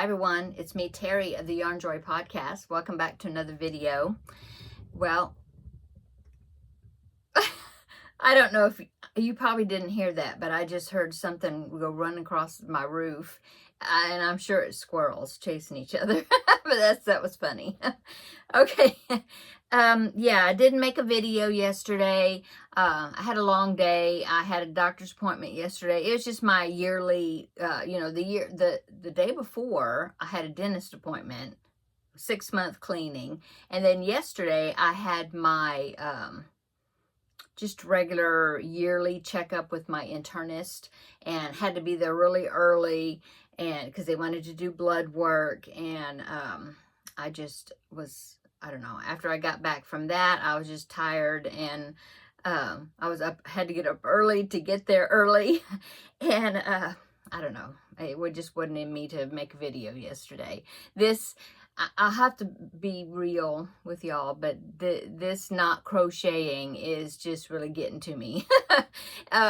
everyone, it's me, Terry of the Yarn Joy Podcast. Welcome back to another video. Well, I don't know if you probably didn't hear that, but I just heard something go run across my roof, and I'm sure it's squirrels chasing each other, but that was funny. Okay. Yeah, I didn't make a video yesterday. I had a long day. I had a doctor's appointment yesterday. It was just my yearly, the day before I had a dentist appointment, 6-month cleaning. And then yesterday I had my, just regular yearly checkup with my internist, and had to be there really early, and because they wanted to do blood work. And I just was, I don't know, after I got back from that, I was just tired, and I was up, had to get up early to get there early. And I don't know, it just wasn't in me to make a video yesterday. I'll have to be real with y'all, but this not crocheting is just really getting to me.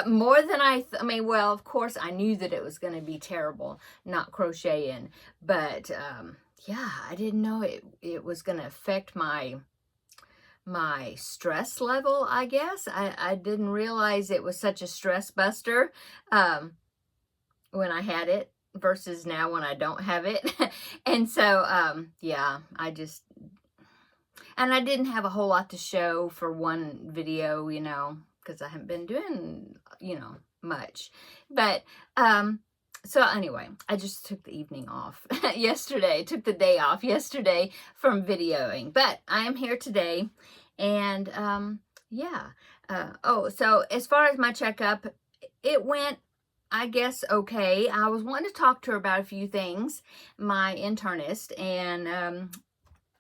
More than I mean, well, of course, I knew that it was going to be terrible not crocheting, but yeah, I didn't know it was going to affect my stress level, I guess. I didn't realize it was such a stress buster when I had it, versus now when I don't have it. And so, yeah, I didn't have a whole lot to show for one video, because I haven't been doing, much. But, so anyway, I just took the evening off yesterday, took the day off yesterday from videoing, but I am here today. And, yeah. So as far as my checkup, it went, I guess, okay. I was wanting to talk to her about a few things, my internist, and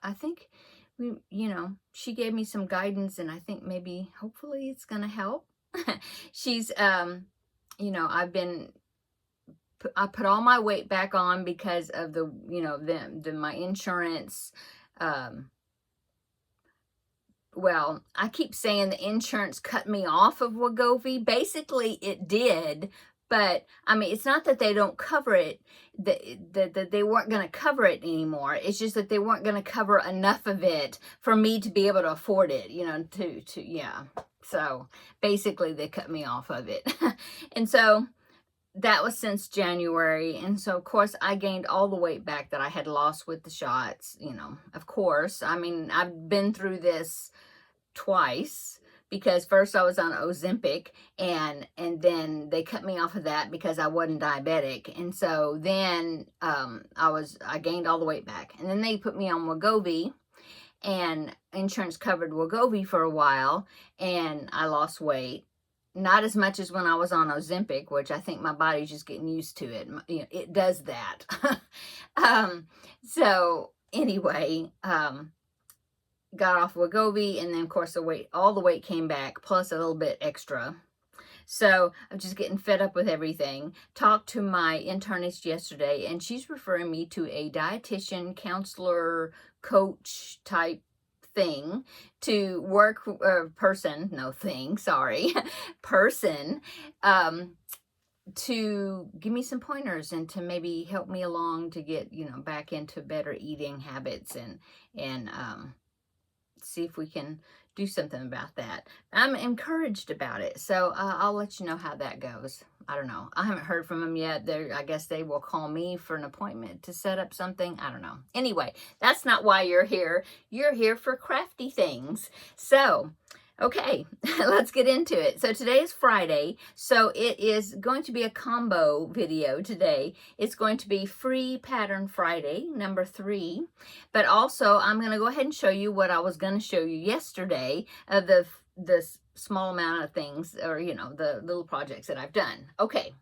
I think she gave me some guidance, and I think maybe, hopefully, it's going to help. She's, I put all my weight back on because of my insurance. Well, I keep saying the insurance cut me off of Wegovy. Basically, it did. But, I mean, it's not that they don't cover it, that they weren't going to cover it anymore. It's just that they weren't going to cover enough of it for me to be able to afford it, yeah. So, basically, they cut me off of it. And so, that was since January. And so, of course, I gained all the weight back that I had lost with the shots, of course. I mean, I've been through this twice, because first I was on Ozempic, and then they cut me off of that because I wasn't diabetic. And so then I gained all the weight back. And then they put me on Wegovy, and insurance covered Wegovy for a while, and I lost weight. Not as much as when I was on Ozempic, which I think my body's just getting used to it. It does that. So anyway, got off Wegovy, and then of course all the weight came back, plus a little bit extra. So I'm just getting fed up with everything. Talked to my internist yesterday, and she's referring me to a dietitian, counselor, coach type thing to work, person to give me some pointers and to maybe help me along to get back into better eating habits, and see if we can do something about that. I'm encouraged about it, so I'll let you know how that goes. I don't know. I haven't heard from them yet. I guess they will call me for an appointment to set up something. I don't know. Anyway, that's not why you're here. You're here for crafty things. So, okay, let's get into it. So today is Friday, so it is going to be a combo video today. It's going to be Free Pattern Friday, number 3. But also, I'm going to go ahead and show you what I was going to show you yesterday of the small amount of things, or, the little projects that I've done. Okay.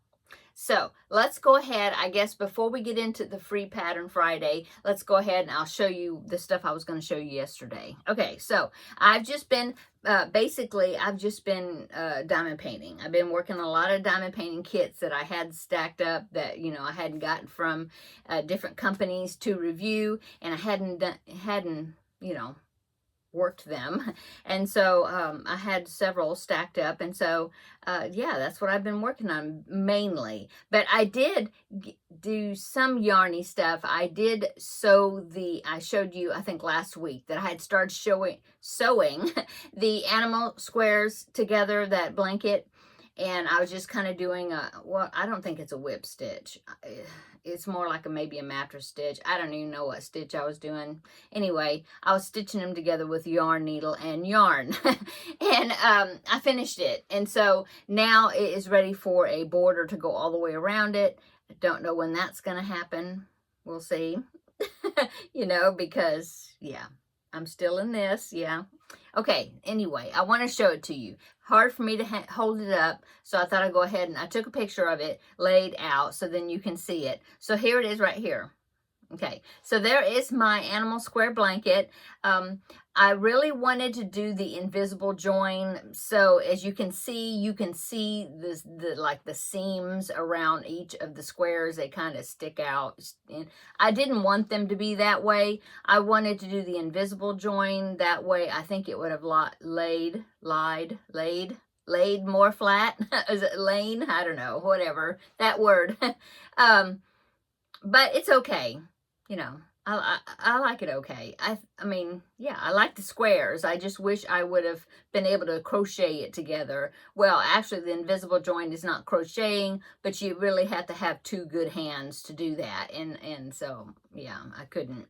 So let's go ahead, I guess, before we get into the Free Pattern Friday, let's go ahead and I'll show you the stuff I was going to show you yesterday. Okay, so I've just been, diamond painting. I've been working on a lot of diamond painting kits that I had stacked up that, I hadn't gotten from different companies to review, and I hadn't worked them. And so I had several stacked up. And so, yeah, that's what I've been working on mainly. But I did do some yarny stuff. I did sew I showed you, I think last week, that I had started sewing the animal squares together, that blanket. And I was just kind of doing well, I don't think it's a whip stitch. It's more like maybe a mattress stitch. I don't even know what stitch I was doing. Anyway, I was stitching them together with yarn needle and yarn. And I finished it. And so now it is ready for a border to go all the way around it. I don't know when that's going to happen. We'll see. You know, because, yeah, I'm still in this. Yeah. Okay, anyway, I want to show it to you. Hard for me to hold it up, so I thought I'd go ahead and I took a picture of it laid out so then you can see it. So here it is right here. Okay, so there is my animal square blanket. I really wanted to do the invisible join, so as you can see the seams around each of the squares. They kind of stick out, and I didn't want them to be that way. I wanted to do the invisible join that way. I think it would have laid more flat. Is it lane? I don't know, whatever that word. But it's okay. You know, I like it okay. I mean, yeah, I like the squares. I just wish I would have been able to crochet it together. Well, actually, the invisible join is not crocheting, but you really have to have two good hands to do that. And so, yeah, I couldn't.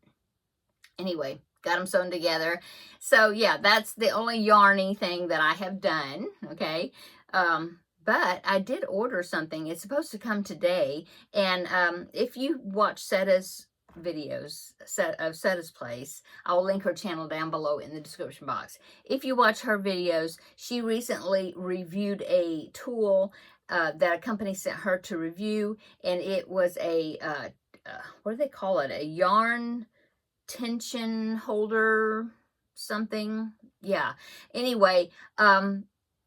Anyway, got them sewn together. So, yeah, that's the only yarny thing that I have done, okay? But I did order something. It's supposed to come today. And if you watch Setta's videos of Setta's Place, I'll link her channel down below in the description box. If you watch her videos, she recently reviewed a tool that a company sent her to review, and it was a what do they call it, a yarn tension holder something. Yeah, anyway,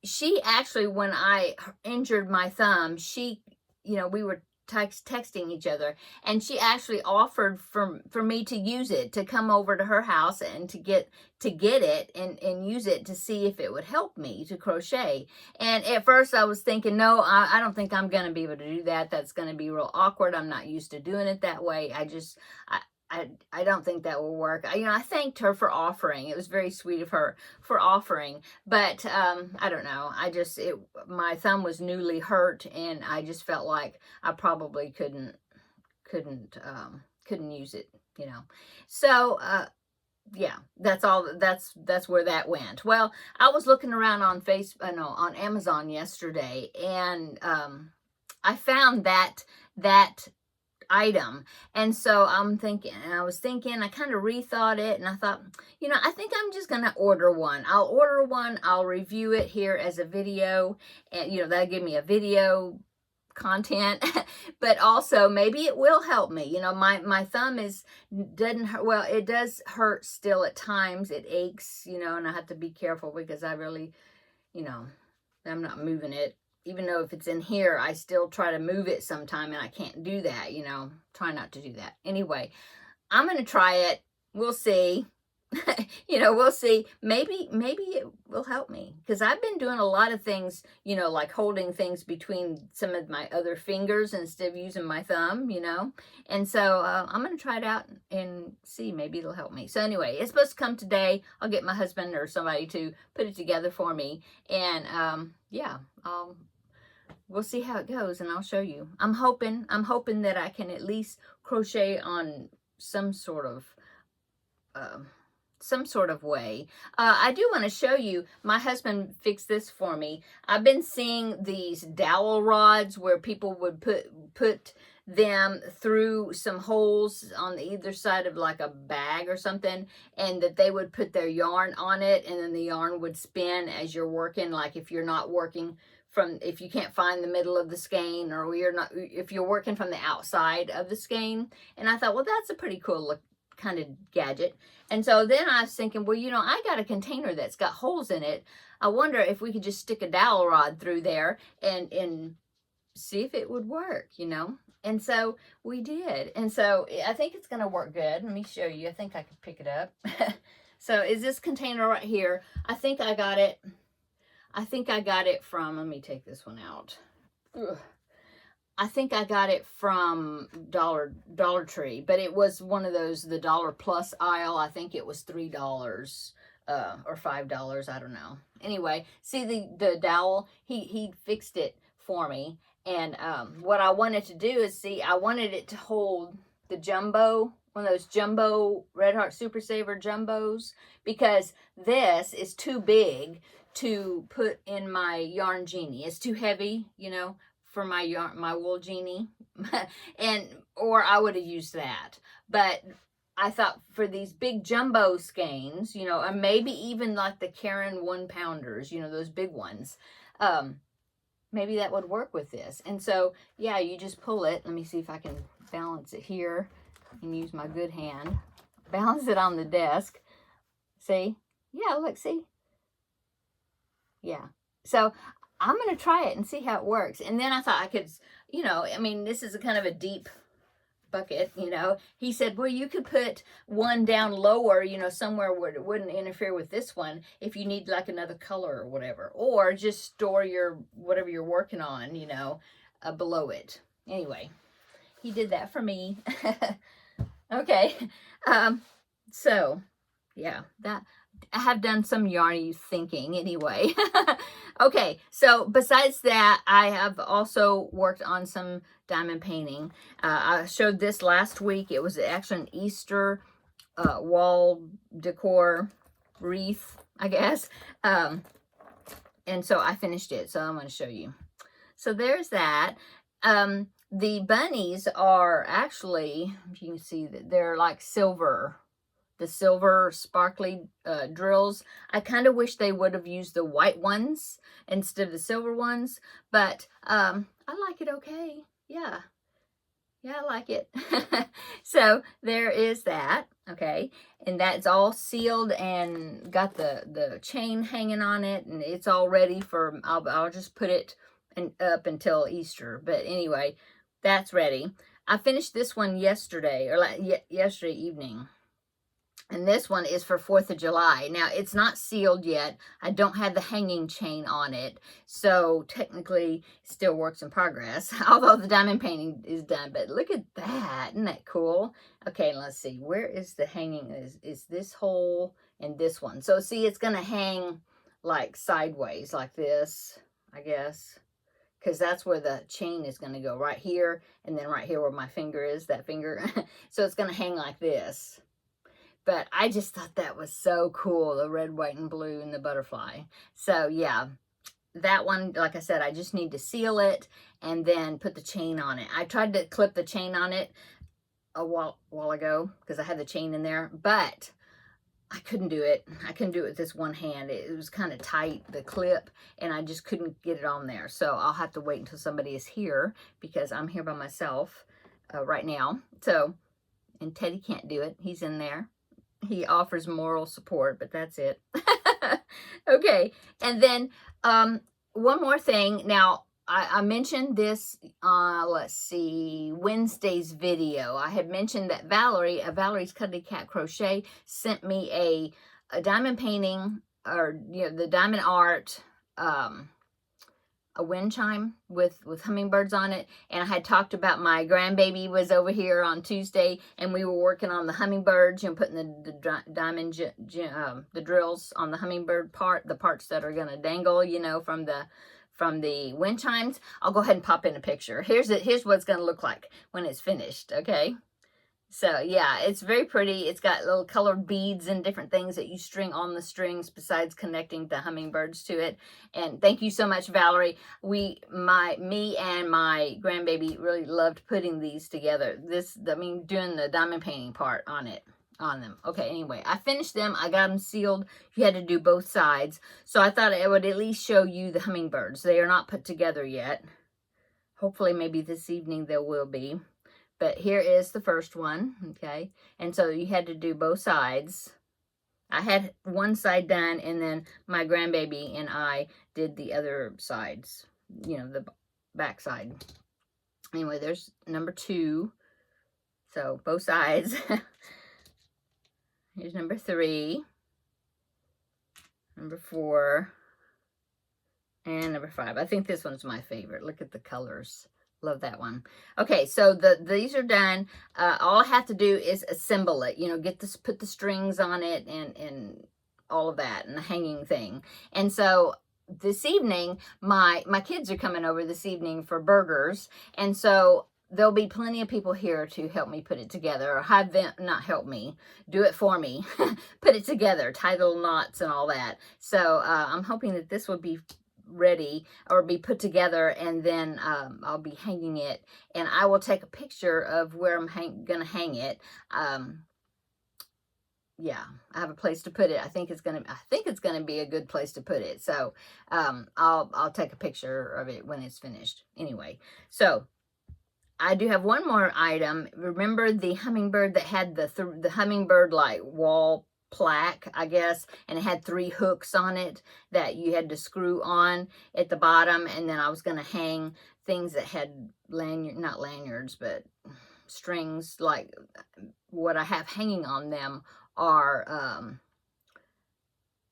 she actually, when I injured my thumb, she, you know, we were texting each other, and she actually offered for me to use it, to come over to her house and to get it and use it to see if it would help me to crochet. And at first I was thinking, no, I don't think I'm going to be able to do that. That's going to be real awkward. I'm not used to doing it that way. I don't think that will work. I thanked her for offering. It was very sweet of her for offering, but I don't know. My thumb was newly hurt, and I just felt like I probably couldn't use it, you know. So yeah, that's all. That's where that went. Well, I was looking around on on Amazon yesterday, and I found that item. And so I was thinking, I kind of rethought it, and I thought, I think I'm just going to order one. I'll order one. I'll review it here as a video, and, that'll give me a video content, but also maybe it will help me. My thumb doesn't hurt. Well, it does hurt still at times. It aches, and I have to be careful because I really, I'm not moving it. Even though if it's in here, I still try to move it sometime, and I can't do that, try not to do that. Anyway, I'm going to try it. We'll see. We'll see. Maybe it will help me, because I've been doing a lot of things, like holding things between some of my other fingers instead of using my thumb, and so I'm going to try it out and see. Maybe it'll help me. So anyway, it's supposed to come today. I'll get my husband or somebody to put it together for me, and yeah, we'll see how it goes, and I'll show you. I'm hoping that I can at least crochet on some sort of way. I do want to show you, my husband fixed this for me. I've been seeing these dowel rods where people would put them through some holes on either side of like a bag or something, and that they would put their yarn on it, and then the yarn would spin as you're working. Like if you're not working if you can't find the middle of the skein, or if you're working from the outside of the skein. And I thought, well, that's a pretty cool kind of gadget. And so then I was thinking, well, I got a container that's got holes in it. I wonder if we could just stick a dowel rod through there and see if it would work, And so we did. And so I think it's going to work good. Let me show you. I think I could pick it up. So is this container right here. I think I got it from, let me take this one out. Ugh. I think I got it from Dollar Tree, but it was one of those, the dollar plus aisle. I think it was $3 or $5. I don't know. Anyway, see the dowel? He fixed it for me. And what I wanted to do is, see, I wanted it to hold the jumbo, one of those jumbo Red Heart Super Saver jumbos, because this is too big to put in my yarn genie. It's too heavy, you know, for my wool genie. And or I would have used that. But I thought for these big jumbo skeins, you know, and maybe even like the Karen 1-pounders, you know, those big ones, maybe that would work with this. And so, yeah, you just pull it. Let me see if I can balance it here and use my good hand. Balance it on the desk. See? Yeah, look, see? Yeah. So I'm going to try it and see how it works. And then I thought I could, you know, I mean, this is a kind of a deep bucket, you know. He said, well, you could put one down lower, you know, somewhere where it wouldn't interfere with this one if you need like another color or whatever, or just store your whatever you're working on, you know, below it. Anyway, he did that for me. Okay. So yeah, that I have done some yarny thinking anyway. Okay, so besides that, I have also worked on some diamond painting. I showed this last week. It was actually an Easter wall decor wreath, I guess. And so I finished it, so I'm going to show you. So there's that. The bunnies are actually, if you can see, that they're like silver. The silver sparkly drills. I kind of wish they would have used the white ones instead of the silver ones, but I like it okay. Yeah. Yeah, I like it. So there is that. Okay. And that's all sealed and got the chain hanging on it, and it's all ready for, I'll just put it up until Easter. But anyway, that's ready. I finished this one yesterday, or yesterday evening. And this one is for 4th of July. Now, it's not sealed yet. I don't have the hanging chain on it. So, technically, still works in progress. Although the diamond painting is done. But look at that. Isn't that cool? Okay, let's see. Where is the hanging? Is this hole and this one. So, see, it's going to hang like sideways like this, I guess. Because that's where the chain is going to go. Right here. And then right here where my finger is. That finger. So, it's going to hang like this. But I just thought that was so cool, the red, white, and blue and the butterfly. So, yeah, that one, like I said, I just need to seal it and then put the chain on it. I tried to clip the chain on it a while ago because I had the chain in there, but I couldn't do it. I couldn't do it with this one hand. It was kind of tight, the clip, and I just couldn't get it on there. So I'll have to wait until somebody is here because I'm here by myself right now. So, and Teddy can't do it. He's in there. He offers moral support, but that's it. Okay, and then one more thing. Now, I mentioned this, let's see, Wednesday's video. I had mentioned that Valerie's Cuddly Cat Crochet sent me a diamond painting, or, you know, the diamond art, a wind chime with hummingbirds on it. And I had talked about my grandbaby was over here on Tuesday, and we were working on the hummingbirds and putting the diamond the drills on the hummingbird part, the parts that are going to dangle, you know, from the wind chimes. I'll go ahead and pop in a picture. Here's what it's going to look like when it's finished. Okay. So, yeah, it's very pretty. It's got little colored beads and different things that you string on the strings besides connecting the hummingbirds to it. And thank you so much, Valerie. Me and my grandbaby really loved putting these together. Doing the diamond painting part on them. Okay, anyway, I finished them. I got them sealed. You had to do both sides. So I thought I would at least show you the hummingbirds. They are not put together yet. Hopefully, maybe this evening they will be. But here is the first one, okay? And so you had to do both sides. I had one side done, and then my grandbaby and I did the other sides, you know, the back side. Anyway, there's number 2. So both sides. Here's number 3. Number 4. And number 5. I think this one's my favorite. Look at the colors. Love that one. Okay, so these are done. All I have to do is assemble it. You know, put the strings on it and all of that, and the hanging thing. And so this evening, my kids are coming over this evening for burgers, and so there'll be plenty of people here to help me put it together, or have them, not help me, do it for me, put it together, tie little knots and all that. So I'm hoping that this will be ready or be put together, and then I'll be hanging it, and I will take a picture of where I'm gonna hang it. Yeah, I have a place to put it. I think it's gonna be a good place to put it. So I'll take a picture of it when it's finished. Anyway, so I do have one more item. Remember the hummingbird that had the hummingbird like wall plaque, I guess, and it had 3 hooks on it that you had to screw on at the bottom, and then I was going to hang things that had not lanyards, but strings. Like what I have hanging on them are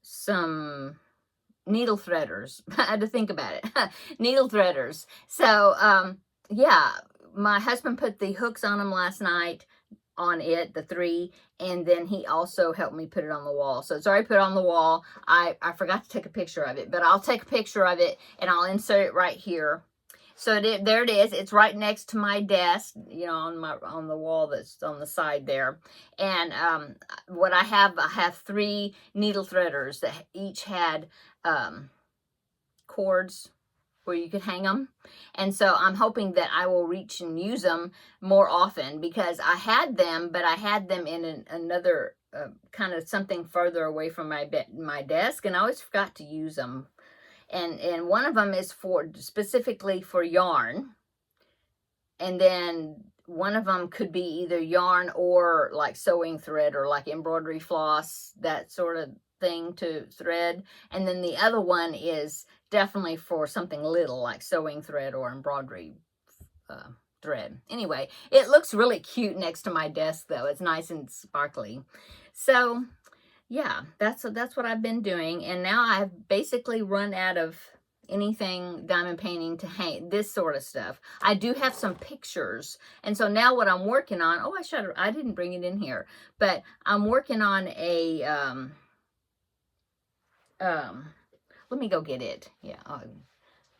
some needle threaders. I had to think about it. Needle threaders. So yeah, my husband put the hooks on them last night, on it, the 3, and then he also helped me put it on the wall. So it's already put on the wall. I forgot to take a picture of it, but I'll take a picture of it and I'll insert it right here. So there it is. It's right next to my desk, you know, on the wall that's on the side there. And what I have 3 needle threaders that each had cords where you could hang them. And so I'm hoping that I will reach and use them more often, because I had them, but I had them in another kind of something further away from my desk, and I always forgot to use them. And one of them is specifically for yarn, and then one of them could be either yarn or like sewing thread or like embroidery floss, that sort of thing to thread. And then the other one is definitely for something little like sewing thread or embroidery thread. Anyway, it looks really cute next to my desk though. It's nice and sparkly. So yeah, that's what I've been doing. And now I've basically run out of anything diamond painting to hang, this sort of stuff. I do have some pictures, and so now what I'm working on, I didn't bring it in here, but I'm working on a let me go get it. Yeah,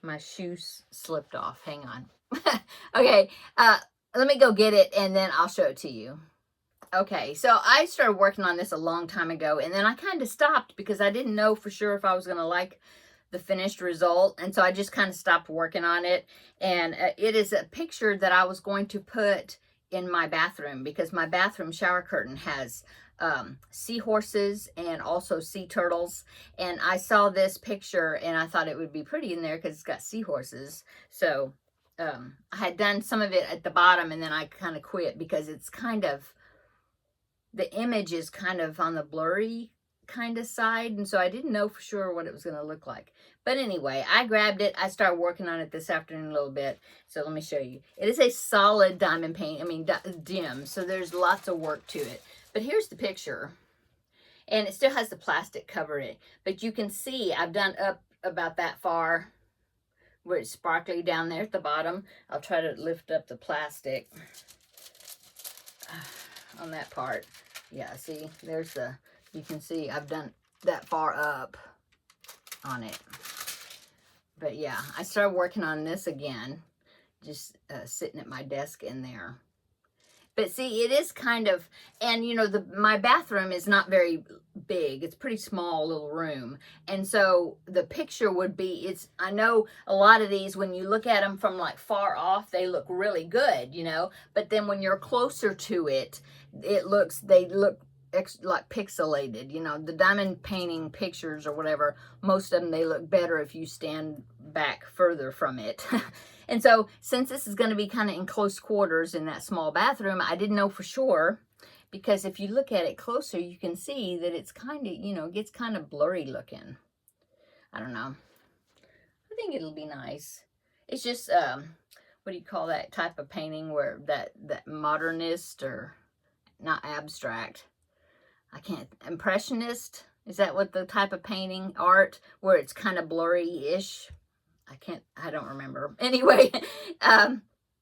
my shoes slipped off. Hang on. Okay, let me go get it and then I'll show it to you. Okay, so I started working on this a long time ago, and then I kind of stopped because I didn't know for sure if I was going to like the finished result, and so I just kind of stopped working on it. And it is a picture that I was going to put in my bathroom, because my bathroom shower curtain has seahorses and also sea turtles, and I saw this picture and I thought it would be pretty in there because it's got seahorses. So I had done some of it at the bottom, and then I kind of quit because it's kind of, the image is kind of on the blurry kind of side, and so I didn't know for sure what it was going to look like. But anyway, I grabbed it. I started working on it this afternoon a little bit. So let me show you. It is a solid diamond paint, dim, so there's lots of work to it. But here's the picture, and it still has the plastic cover it, but you can see I've done up about that far where it's sparkly down there at the bottom. I'll try to lift up the plastic on that part. Yeah, see, there's the, you can see I've done that far up on it. But yeah, I started working on this again, just sitting at my desk in there. But see, it is kind of, and you know, my bathroom is not very big. It's a pretty small little room. And so the picture would be, I know a lot of these, when you look at them from like far off, they look really good, you know, but then when you're closer to it, they look like pixelated, you know. The diamond painting pictures or whatever, most of them, they look better if you stand back further from it. And so since this is going to be kind of in close quarters in that small bathroom, I didn't know for sure, because if you look at it closer, you can see that it's kind of, you know, gets kind of blurry looking. I don't know. I think it'll be nice. It's just, what do you call that type of painting where that modernist, or not abstract, impressionist, Is that what the type of painting art where it's kind of blurry-ish? I don't remember. Anyway,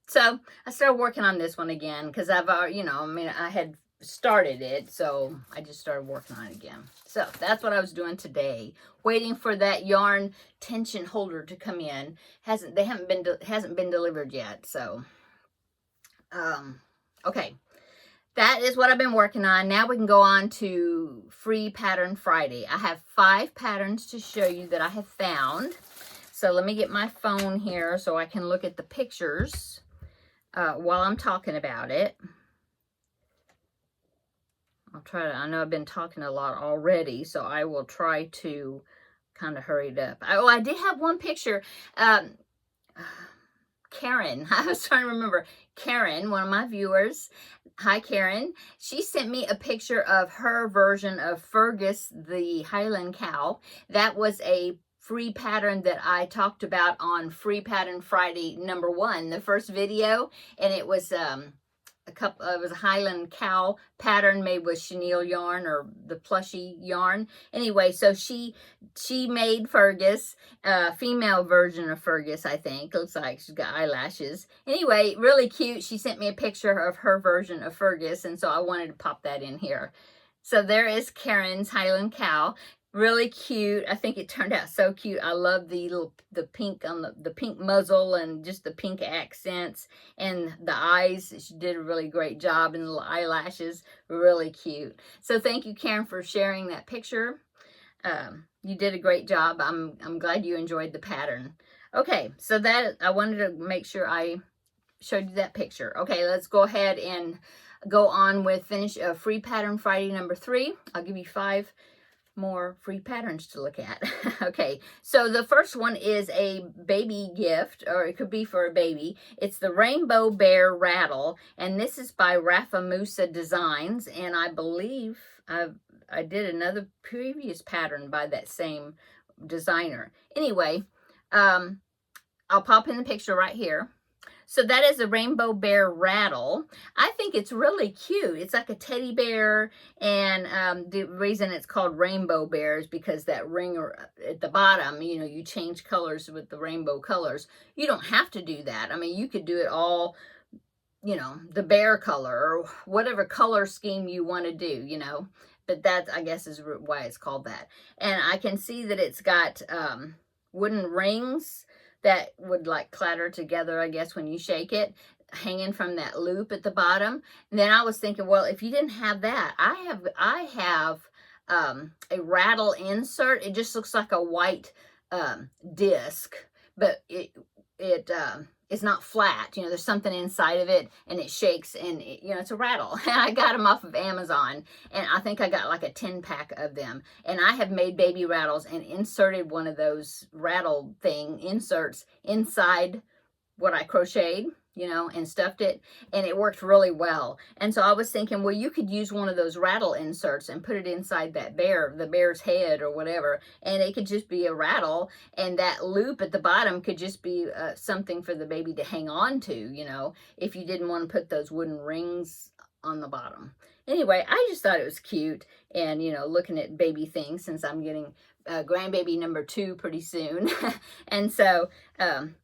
so I started working on this one again because I've already, you know, I mean, I had started it, so I just started working on it again. So that's what I was doing today, waiting for that yarn tension holder to come in. Hasn't been delivered yet. So, okay. That is what I've been working on. Now we can go on to Free Pattern Friday. I have 5 patterns to show you that I have found. So let me get my phone here so I can look at the pictures while I'm talking about it. I know I've been talking a lot already, so I will try to kind of hurry it up. I did have one picture. Karen, I was trying to remember. Karen, one of my viewers. Hi, Karen. She sent me a picture of her version of Fergus, the Highland cow. That was a free pattern that I talked about on Free Pattern Friday #1, the first video, and it was it was a Highland cow pattern made with chenille yarn, or the plushy yarn. Anyway, so she made Fergus, female version of Fergus, I think. Looks like she's got eyelashes. Anyway, really cute. She sent me a picture of her version of Fergus, and so I wanted to pop that in here. So there is Karen's Highland cow. Really cute. I think it turned out so cute. I love the pink on the pink muzzle and just the pink accents and the eyes. She did a really great job, and the little eyelashes, really cute. So thank you, Karen, for sharing that picture. You did a great job. I'm glad you enjoyed the pattern. Okay, so that I wanted to make sure I showed you that picture. Okay, let's go ahead and go on with Free Pattern Friday #3. I'll give you 5 more free patterns to look at. Okay, so the first one is a baby gift, or it could be for a baby. It's the Rainbow Bear Rattle, and this is by Rafamusa Designs, and I believe I did another previous pattern by that same designer. Anyway, I'll pop in the picture right here. So that is a Rainbow Bear Rattle. I think it's really cute. It's like a teddy bear, and the reason it's called Rainbow Bear is because that ring at the bottom, you know, you change colors with the rainbow colors. You don't have to do that. I mean, you could do it all, you know, the bear color or whatever color scheme you want to do, you know. But that, I guess, is why it's called that. And I can see that it's got wooden rings that would like clatter together, I guess, when you shake it, hanging from that loop at the bottom. And then I was thinking, well, if you didn't have that, I have a rattle insert. It just looks like a white disc, but it's not flat. You know, there's something inside of it, and it shakes, and you know, it's a rattle. I got them off of Amazon, and I think I got like a 10-pack of them. And I have made baby rattles and inserted one of those rattle thing inserts inside what I crocheted, you know, and stuffed it, and it worked really well. And so I was thinking, well, you could use one of those rattle inserts and put it inside that bear, the bear's head or whatever, and it could just be a rattle, and that loop at the bottom could just be something for the baby to hang on to, you know, if you didn't want to put those wooden rings on the bottom. Anyway, I just thought it was cute, and, you know, looking at baby things, since I'm getting grandbaby #2 pretty soon. And so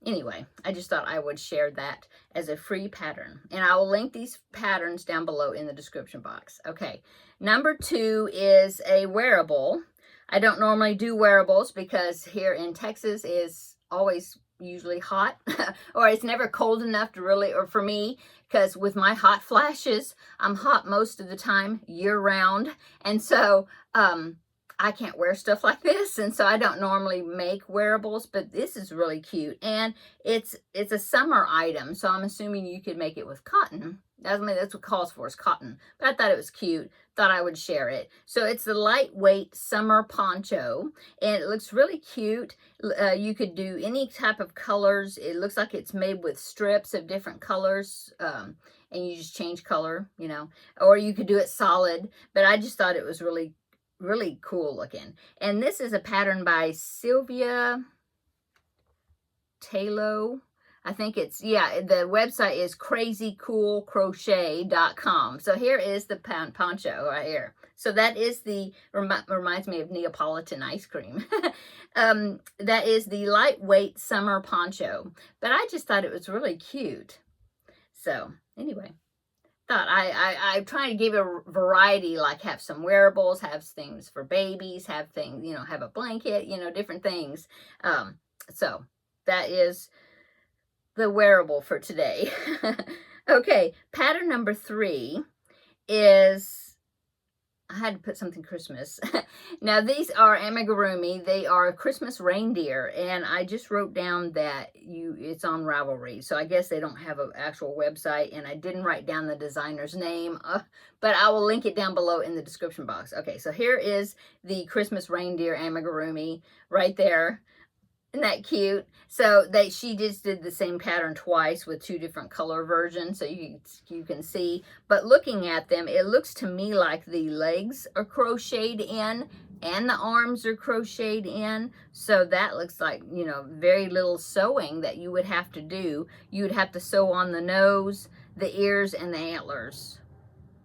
anyway, I just thought I would share that as a free pattern, and I will link these patterns down below in the description box. Okay, #2 is a wearable. I don't normally do wearables because here in Texas is always usually hot or it's never cold enough to really, or for me, because with my hot flashes, I'm hot most of the time year round, and so I can't wear stuff like this, and so I don't normally make wearables, but this is really cute, and it's a summer item, so I'm assuming you could make it with cotton. That's what it calls for, is cotton, but I thought it was cute, thought I would share it. So it's the lightweight summer poncho, and it looks really cute. You could do any type of colors. It looks like it's made with strips of different colors, and you just change color, you know, or you could do it solid, but I just thought it was really cool looking. And this is a pattern by Sylvia Taylor. I think it's, yeah, the website is crazycoolcrochet.com. So here is the poncho right here. So that is the, reminds me of Neapolitan ice cream. That is the lightweight summer poncho. But I just thought it was really cute. So anyway, thought I try to give a variety, like have some wearables, have things for babies, have things, you know, have a blanket, you know, different things. So that is the wearable for today. Okay, pattern number 3 is, I had to put something Christmas. Now these are amigurumi. They are Christmas reindeer, and I just wrote down that it's on Ravelry. So I guess they don't have an actual website, and I didn't write down the designer's name, but I will link it down below in the description box. Okay, so here is the Christmas reindeer amigurumi right there. Isn't that cute? So she just did the same pattern twice with 2 different color versions, so you can see. But looking at them, it looks to me like the legs are crocheted in and the arms are crocheted in. So that looks like, you know, very little sewing that you would have to do. You would have to sew on the nose, the ears, and the antlers.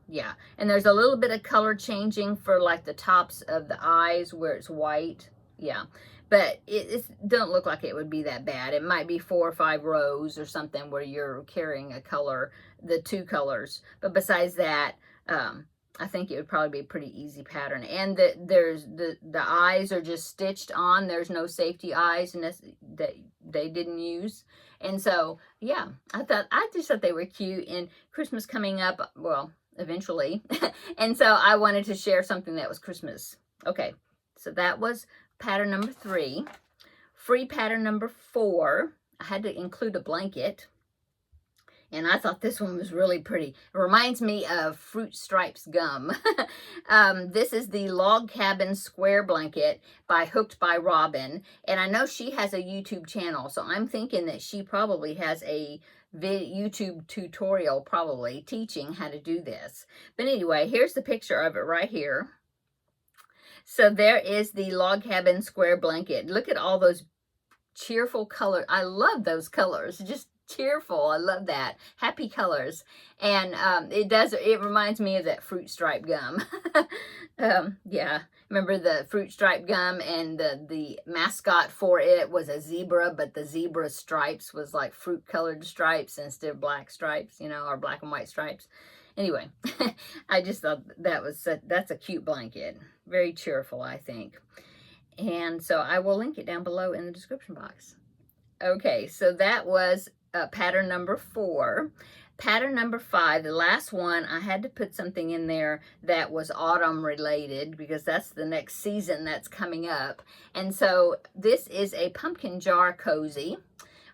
Yeah, and there's a little bit of color changing for like the tops of the eyes where it's white. Yeah. But it doesn't look like it would be that bad. It might be 4 or 5 rows or something where you're carrying a color, the 2 colors. But besides that, I think it would probably be a pretty easy pattern. And the eyes are just stitched on. There's no safety eyes that they didn't use. And so, yeah, I just thought they were cute. And Christmas coming up, well, eventually. And so I wanted to share something that was Christmas. Okay, so that was pattern number 3. Free pattern number 4. I had to include a blanket. And I thought this one was really pretty. It reminds me of Fruit Stripes gum. This is the Log Cabin Square Blanket by Hooked by Robin. And I know she has a YouTube channel. So I'm thinking that she probably has a YouTube tutorial probably teaching how to do this. But anyway, here's the picture of it right here. So there is the Log Cabin Square Blanket. Look at all those cheerful colors. I love those colors. Just cheerful. I love that. Happy colors. And it reminds me of that Fruit Stripe gum. Yeah. Remember the Fruit Stripe gum, and the mascot for it was a zebra, but the zebra stripes was like fruit colored stripes instead of black stripes, you know, or black and white stripes. Anyway, I just thought that's a cute blanket. Very cheerful, I think. And so I will link it down below in the description box. Okay, so that was pattern number 4. Pattern number 5, the last one, I had to put something in there that was autumn related because that's the next season that's coming up. And so this is a pumpkin jar cozy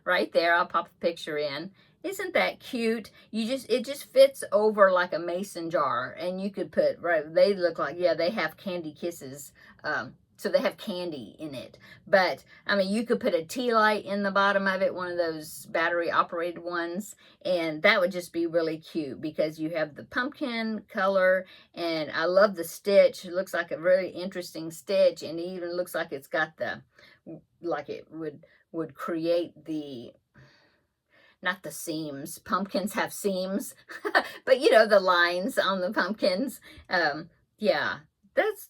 right there. I'll pop the picture in. Isn't that cute? It just fits over like a mason jar, and you could put, right, they look like, yeah, they have candy kisses. So they have candy in it. But, I mean, you could put a tea light in the bottom of it, one of those battery-operated ones, and that would just be really cute because you have the pumpkin color, and I love the stitch. It looks like a really interesting stitch, and it even looks like it's got the, like it would create the, not the seams. Pumpkins have seams, but you know, the lines on the pumpkins. Yeah,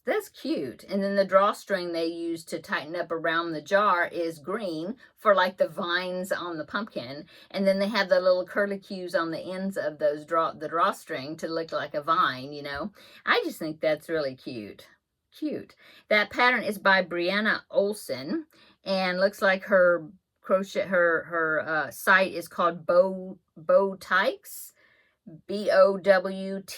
that's cute. And then the drawstring they use to tighten up around the jar is green for like the vines on the pumpkin. And then they have the little curlicues on the ends of those the drawstring to look like a vine, you know. I just think that's really cute. Cute. That pattern is by Brianna Olson, and looks like her crochet, her site is called Bow Tykes, BOWTY,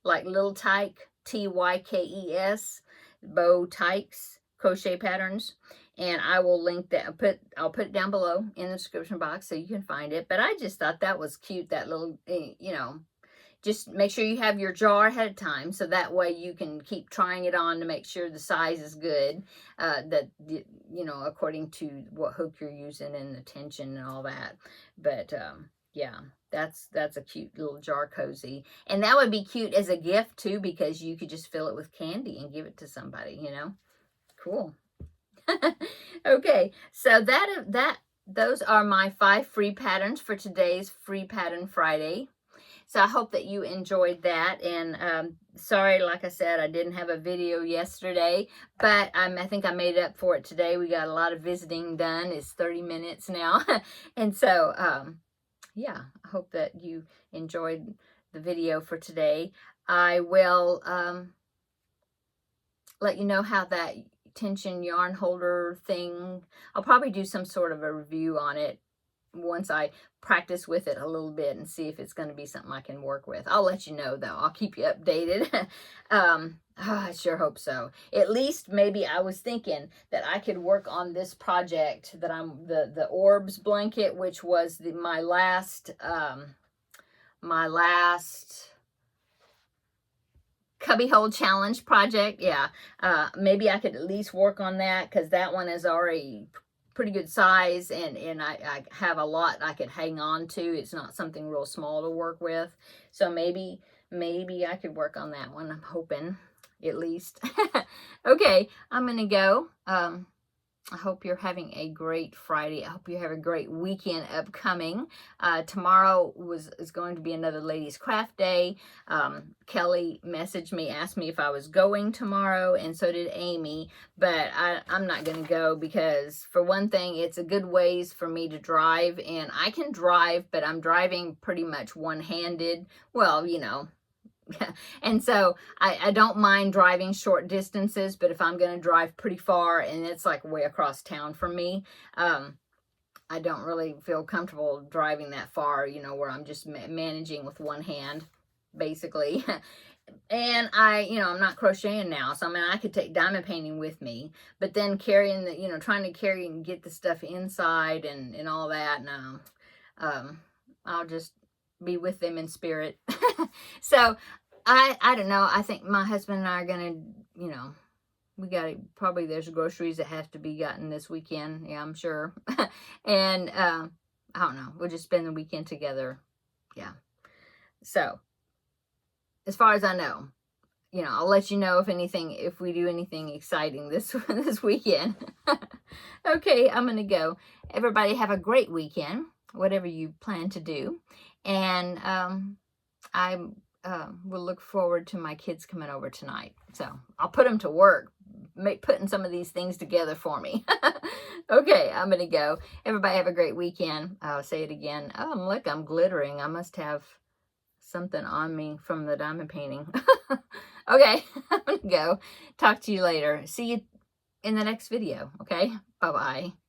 like little tyke, TYKES, Bow Tykes crochet patterns. And I will link that. I'll put it down below in the description box so you can find it. But I just thought that was cute. That little, you know. Just make sure you have your jar ahead of time, so that way you can keep trying it on to make sure the size is good, you know, according to what hook you're using and the tension and all that. But yeah, that's a cute little jar cozy, and that would be cute as a gift too, because you could just fill it with candy and give it to somebody, you know. Cool. Okay, so those are my 5 free patterns for today's Free Pattern Friday. So I hope that you enjoyed that. And sorry, like I said, I didn't have a video yesterday, but I think I made up for it today. We got a lot of visiting done. It's 30 minutes now. And so, yeah, I hope that you enjoyed the video for today. I will let you know how that tension yarn holder thing, I'll probably do some sort of a review on it once I practice with it a little bit and see if it's going to be something I can work with. I'll let you know, though. I'll keep you updated. I sure hope so. At least maybe I was thinking that I could work on this project that I'm the orbs blanket, which was my last cubbyhole challenge project. Yeah, maybe I could at least work on that, because that one is already pretty good size, and I have a lot I could hang on to. It's not something real small to work with, so maybe I could work on that one. I'm hoping, at least. Okay, I'm gonna go. I hope you're having a great Friday. I hope you have a great weekend upcoming. Tomorrow is going to be another Ladies Craft Day. Kelly messaged me, asked me if I was going tomorrow, and so did Amy. But I'm not going to go because, for one thing, it's a good ways for me to drive. And I can drive, but I'm driving pretty much one-handed. Well, you know. And so I don't mind driving short distances, but if I'm going to drive pretty far and it's like way across town from me, I don't really feel comfortable driving that far, you know, where I'm just managing with one hand, basically. And I'm not crocheting now, so I mean, I could take diamond painting with me, but then carrying the, trying to carry and get the stuff inside and all that, no. I'll just be with them in spirit. So I don't know. I think my husband and I are gonna, we got probably, there's groceries that have to be gotten this weekend. Yeah, I'm sure. And I don't know. We'll just spend the weekend together. Yeah. So as far as I know, I'll let you know if we do anything exciting this weekend. Okay, I'm gonna go. Everybody have a great weekend, whatever you plan to do. And I will look forward to my kids coming over tonight. So I'll put them to work, putting some of these things together for me. Okay, I'm going to go. Everybody have a great weekend. I'll say it again. Oh, look, I'm glittering. I must have something on me from the diamond painting. Okay, I'm going to go. Talk to you later. See you in the next video. Okay, bye-bye.